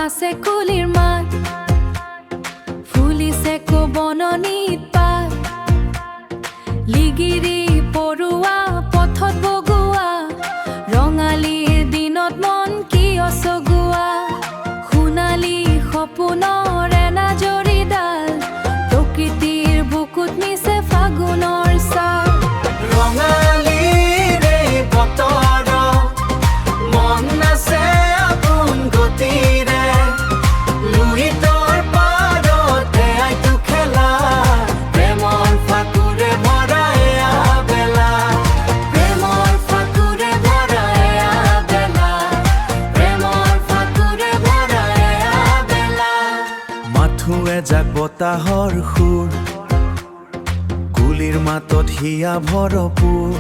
আছে কুলিৰ মাত ফুলিছে বননিত পাত লিগিৰি পৰুৱা পথত বগুৱা ৰঙালীৰ দিনত মন কিয় চগুৱা সোণালী সপোনৰ এনাজৰীডাল প্ৰকৃতিৰ বুকুত নিছে ফাগুনৰ ছাল ৰঙালীৰ এই বতৰত মন আছে আপোন গতিৰে লুহিতৰ পাৰত এয়াইতো খেলা প্ৰেমৰ ফাকুৰে ভৰা এয়া বেলা প্ৰেমৰ ফাকুৰে ভৰা এয়া বেলা প্ৰেমৰ ফাকুৰে ভৰা এয়া বেলা মাথো এজাক বতাহৰ সুৰ কুলিৰ মাতত হিয়া ভৰপূৰ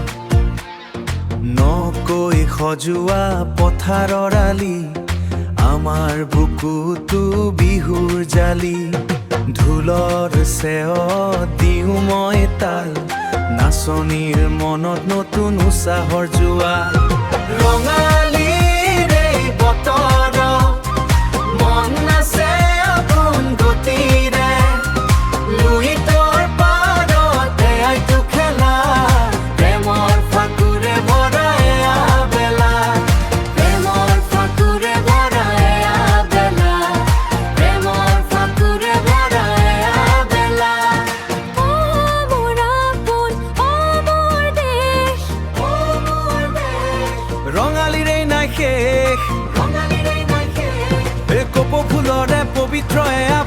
নকৈ সজোৱা পথাৰৰ আলি আমাৰ বুকুতো বিহুৰ জালি ঢোলৰ চেৱত দিওঁ মই তাল নাচনীৰ মনত নতুন উৎসাহৰ জোৱা ৰঙালীৰ এই বতৰত মন আছে আপোন গতিৰে লুহিতৰ পাৰত এয়াইতো খেলা প্ৰেমৰ ফাকুৰে ভৰা এয়া বেলা প্ৰেমৰ ফাকুৰে ভৰা এয়া বেলা প্ৰেমৰ ফাকুৰে ভৰা এয়া বেলা ও মোৰ আপোন ও মোৰ দেশ ৰঙালীৰ এই নাই শেষ ৰঙালীৰ এই নাই শেষ এই কপৌ ফুলৰে পবিত্ৰ এয়া